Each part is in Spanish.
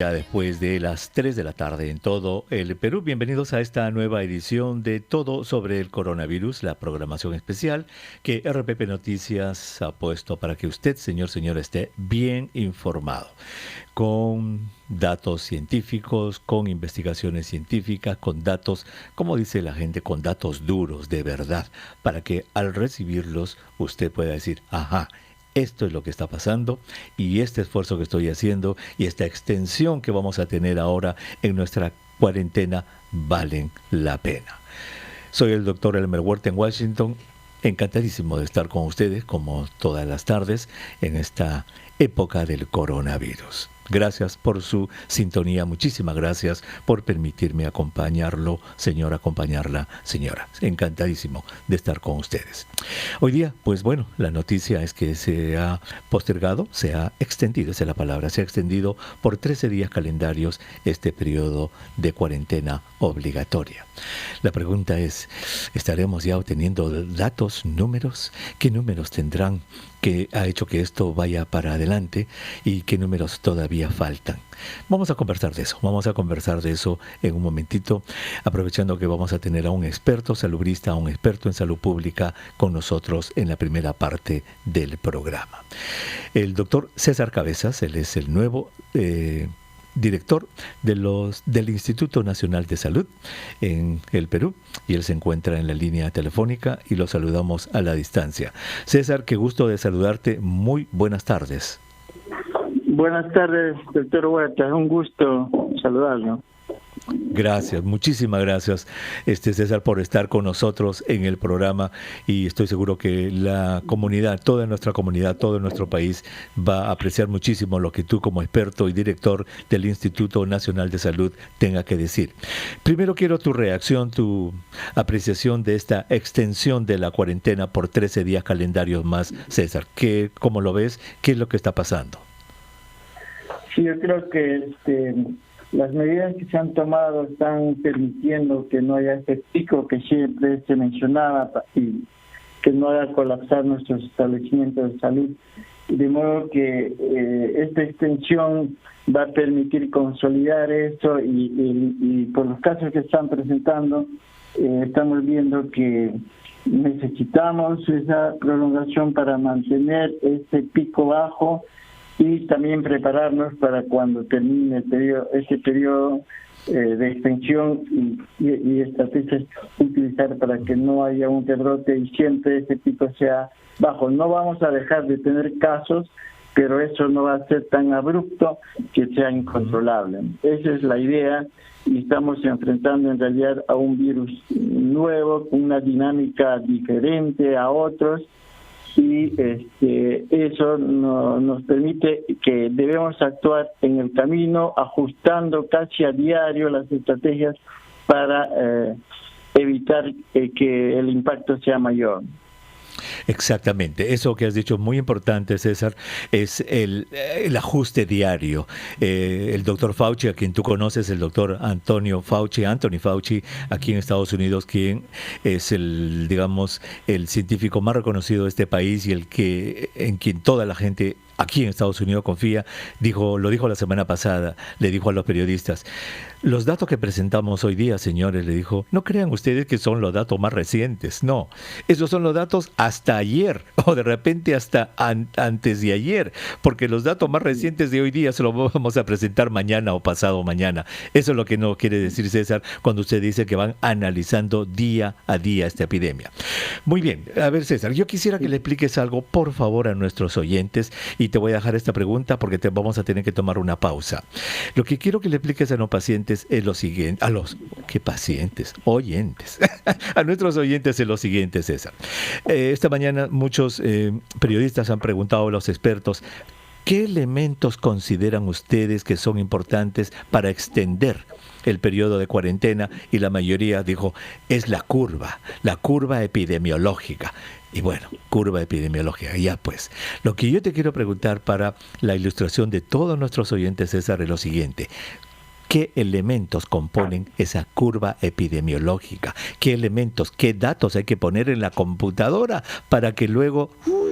Ya después de las 3 de la tarde en todo el Perú, bienvenidos a esta nueva edición de Todo sobre el Coronavirus, la programación especial que RPP Noticias ha puesto para que usted, señor, esté bien informado, con datos científicos, con investigaciones científicas, con datos, como dice la gente, con datos duros, de verdad, para que al recibirlos usted pueda decir, ajá, esto es lo que está pasando y este esfuerzo que estoy haciendo y esta extensión que vamos a tener ahora en nuestra cuarentena valen la pena. Soy el doctor Elmer Huerta en Washington, encantadísimo de estar con ustedes como todas las tardes en esta época del coronavirus. Gracias por su sintonía, muchísimas gracias por permitirme acompañarlo, señor, acompañarla, señora. Encantadísimo de estar con ustedes. Hoy día, pues bueno, la noticia es que se ha postergado, se ha extendido, esa es la palabra, se ha extendido por 13 días calendarios este periodo de cuarentena obligatoria. La pregunta es, ¿estaremos ya obteniendo datos, números? ¿Qué números tendrán que ha hecho que esto vaya para adelante y qué números todavía faltan? Vamos a conversar de eso en un momentito, aprovechando que vamos a tener a un experto salubrista, a un experto en salud pública con nosotros en la primera parte del programa. El doctor César Cabezas, él es el nuevo director del Instituto Nacional de Salud en el Perú, y él se encuentra en la línea telefónica y lo saludamos a la distancia. César, qué gusto de saludarte, muy buenas tardes. Buenas tardes, doctor Huerta, es un gusto saludarlo. Gracias, muchísimas gracias, César, por estar con nosotros en el programa, y estoy seguro que la comunidad, toda nuestra comunidad, todo nuestro país va a apreciar muchísimo lo que tú como experto y director del Instituto Nacional de Salud tenga que decir. Primero quiero tu reacción, tu apreciación de esta extensión de la cuarentena por 13 días calendarios más, César. ¿Cómo lo ves? ¿Qué es lo que está pasando? Sí, yo creo que las medidas que se han tomado están permitiendo que no haya ese pico que siempre se mencionaba y que no haga colapsar nuestros establecimientos de salud. De modo que esta extensión va a permitir consolidar eso y por los casos que están presentando, estamos viendo que necesitamos esa prolongación para mantener este pico bajo y también prepararnos para cuando termine ese periodo de extensión y estrategias utilizar para que no haya un rebrote y siempre ese pico sea bajo. No vamos a dejar de tener casos, pero eso no va a ser tan abrupto que sea incontrolable. Esa es la idea, y estamos enfrentando en realidad a un virus nuevo, con una dinámica diferente a otros, y eso nos permite que debemos actuar en el camino, ajustando casi a diario las estrategias para evitar que el impacto sea mayor. Exactamente, eso que has dicho es muy importante, César, es el ajuste diario. El doctor Fauci, a quien tú conoces, el doctor Anthony Fauci, aquí en Estados Unidos, quien es el científico más reconocido de este país y en quien toda la gente aquí en Estados Unidos confía, lo dijo la semana pasada, le dijo a los periodistas, los datos que presentamos hoy día, señores, le dijo, no crean ustedes que son los datos más recientes, no, esos son los datos hasta ayer, o de repente hasta antes de ayer, porque los datos más recientes de hoy día se los vamos a presentar mañana o pasado mañana. Eso es lo que no quiere decir, César, cuando usted dice que van analizando día a día esta epidemia. Muy bien, a ver, César, yo quisiera que le expliques algo, por favor, a nuestros oyentes, y te voy a dejar esta pregunta porque vamos a tener que tomar una pausa. Lo que quiero que le expliques a los pacientes es lo siguiente, oyentes, a nuestros oyentes es lo siguiente, César. Esta mañana muchos periodistas han preguntado a los expertos, ¿qué elementos consideran ustedes que son importantes para extender el periodo de cuarentena? Y la mayoría dijo, es la curva epidemiológica. Y bueno, curva epidemiológica, ya pues. Lo que yo te quiero preguntar para la ilustración de todos nuestros oyentes, César, es lo siguiente. ¿Qué elementos componen esa curva epidemiológica? ¿Qué elementos, qué datos hay que poner en la computadora para que luego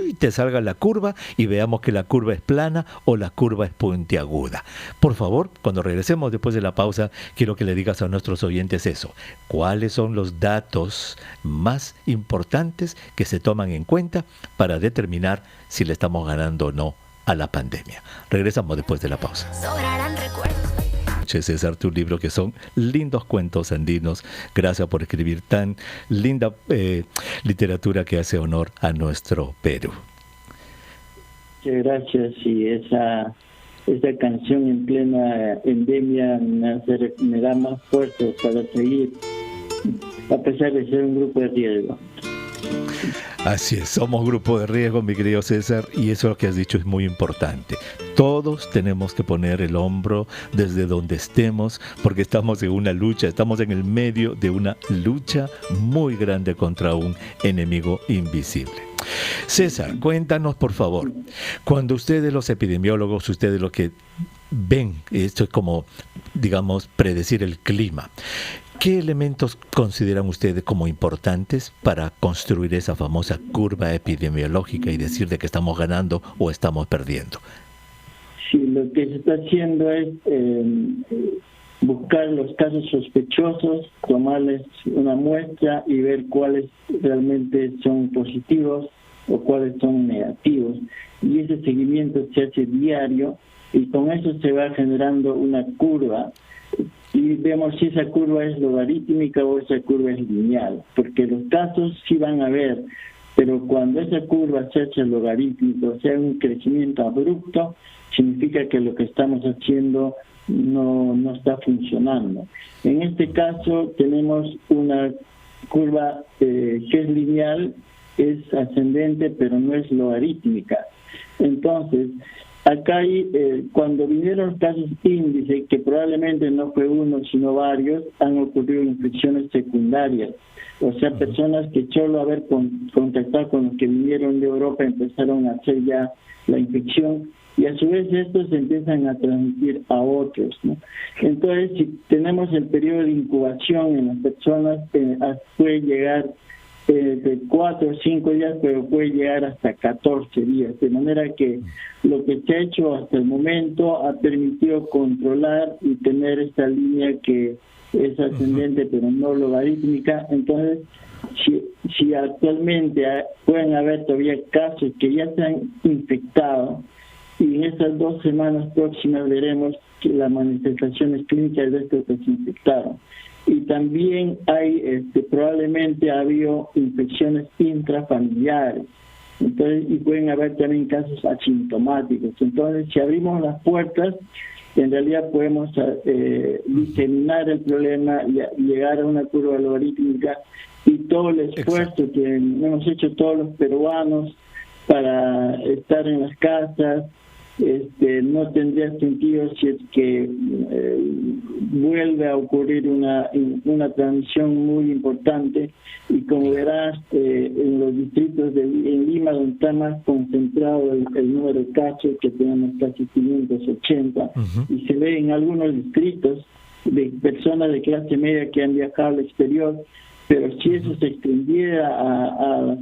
y te salga la curva y veamos que la curva es plana o la curva es puntiaguda. Por favor, cuando regresemos después de la pausa, quiero que le digas a nuestros oyentes eso. ¿Cuáles son los datos más importantes que se toman en cuenta para determinar si le estamos ganando o no a la pandemia? Regresamos después de la pausa. Sobrarán recuerdos. César, tu libro, que son lindos cuentos andinos. Gracias por escribir tan linda literatura que hace honor a nuestro Perú. Muchas gracias. Y esa canción en plena endemia me da más fuerza para seguir, a pesar de ser un grupo de riesgo. Así es, somos grupo de riesgo, mi querido César, y eso que has dicho es muy importante. Todos tenemos que poner el hombro desde donde estemos, porque estamos en una lucha, estamos en el medio de una lucha muy grande contra un enemigo invisible. César, cuéntanos por favor, cuando ustedes los epidemiólogos, ustedes lo que ven, esto es como, digamos, predecir el clima, ¿qué elementos consideran ustedes como importantes para construir esa famosa curva epidemiológica y decir de que estamos ganando o estamos perdiendo? Sí, lo que se está haciendo es buscar los casos sospechosos, tomarles una muestra y ver cuáles realmente son positivos o cuáles son negativos. Y ese seguimiento se hace diario y con eso se va generando una curva. Y vemos si esa curva es logarítmica o esa curva es lineal, porque los casos sí van a haber, pero cuando esa curva se hace logarítmica, o sea, un crecimiento abrupto, significa que lo que estamos haciendo no está funcionando. En este caso tenemos una curva que es lineal, es ascendente, pero no es logarítmica. Entonces, acá cuando vinieron los casos índice, que probablemente no fue uno, sino varios, han ocurrido infecciones secundarias. O sea, personas que solo haber contactado con los que vinieron de Europa empezaron a hacer ya la infección y a su vez estos se empiezan a transmitir a otros, ¿no? Entonces, si tenemos el periodo de incubación en las personas, puede llegar de 4 o 5 días, pero puede llegar hasta 14 días, de manera que lo que se ha hecho hasta el momento ha permitido controlar y tener esta línea que es ascendente pero no logarítmica. Entonces, si actualmente pueden haber todavía casos que ya se han infectado, y en estas 2 semanas próximas veremos las manifestaciones clínicas de estos que se infectaron. Y también hay, probablemente ha habido infecciones intrafamiliares. Entonces, y pueden haber también casos asintomáticos. Entonces, si abrimos las puertas, en realidad podemos diseminar el problema y llegar a una curva logarítmica, y todo el esfuerzo que hemos hecho todos los peruanos para estar en las casas, no tendría sentido si es que vuelve a ocurrir una transmisión muy importante. Y como verás, en los distritos en Lima, donde está más concentrado el número de casos, que tenemos casi 580, y se ve en algunos distritos de personas de clase media que han viajado al exterior. Pero si eso se extendiera a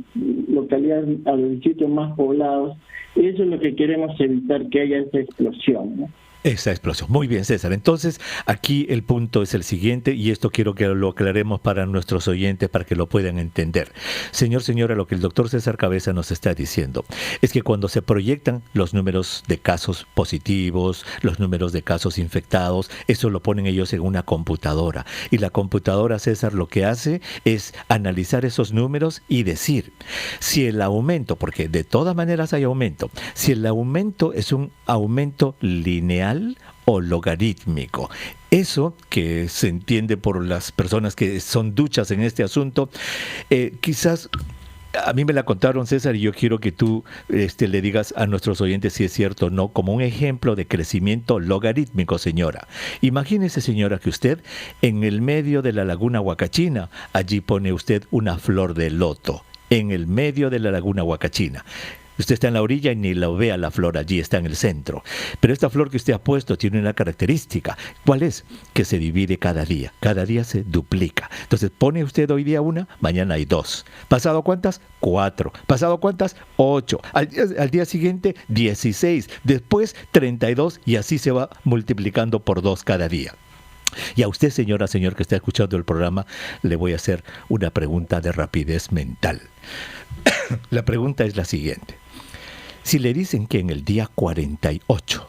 localidades, a los distritos más poblados, eso es lo que queremos evitar, que haya esa explosión, ¿no? Esa explosión. Muy bien, César. Entonces, aquí el punto es el siguiente, y esto quiero que lo aclaremos para nuestros oyentes, para que lo puedan entender. Señora, lo que el doctor César Cabeza nos está diciendo es que cuando se proyectan los números de casos positivos, los números de casos infectados, eso lo ponen ellos en una computadora. Y la computadora, César, lo que hace es analizar esos números y decir si el aumento, porque de todas maneras hay aumento, si el aumento es un aumento lineal o logarítmico. Eso que se entiende por las personas que son duchas en este asunto, quizás a mí me la contaron, César, y yo quiero que tú le digas a nuestros oyentes si es cierto o no, como un ejemplo de crecimiento logarítmico, señora. Imagínese, señora, que usted en el medio de la laguna Huacachina, allí pone usted una flor de loto, en el medio de la laguna Huacachina. Usted está en la orilla y ni lo ve a la flor allí, está en el centro. Pero esta flor que usted ha puesto tiene una característica. ¿Cuál es? Que se divide cada día se duplica. Entonces pone usted hoy día una, mañana hay 2. ¿Pasado cuántas? 4. ¿Pasado cuántas? 8. Al día siguiente, 16. Después, 32 y así se va multiplicando por 2 cada día. Y a usted, señora, señor, que está escuchando el programa, le voy a hacer una pregunta de rapidez mental. La pregunta es la siguiente. Si le dicen que en el día 48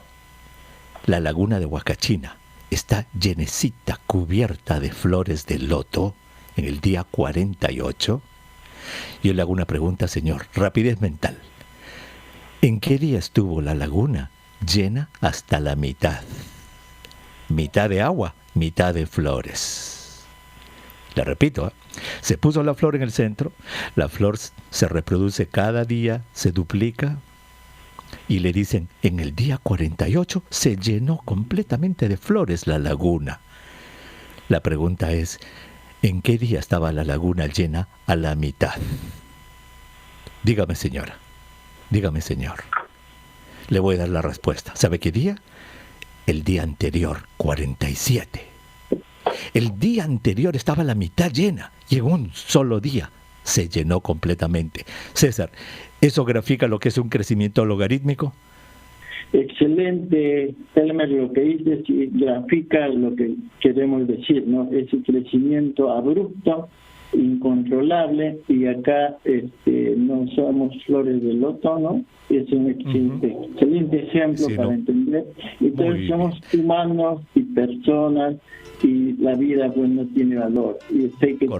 la laguna de Huacachina está llenecita, cubierta de flores de loto, en el día 48, yo le hago una pregunta, señor, rapidez mental. ¿En qué día estuvo la laguna llena hasta la mitad? Mitad de agua, mitad de flores. Le repito, se puso la flor en el centro, la flor se reproduce cada día, se duplica, y le dicen, en el día 48 se llenó completamente de flores la laguna. La pregunta es, ¿en qué día estaba la laguna llena a la mitad? Dígame, señora, dígame, señor. Le voy a dar la respuesta. ¿Sabe qué día? El día anterior, 47. El día anterior estaba la mitad llena y en un solo día se llenó completamente. César, ¿eso grafica lo que es un crecimiento logarítmico? Excelente, Elmer, lo que dices grafica lo que queremos decir, ¿no? Ese crecimiento abrupto, incontrolable, y acá no somos flores de loto, ¿no? Es un excelente ejemplo para entender. Entonces somos humanos y personas, y la vida pues no tiene valor. Y sé que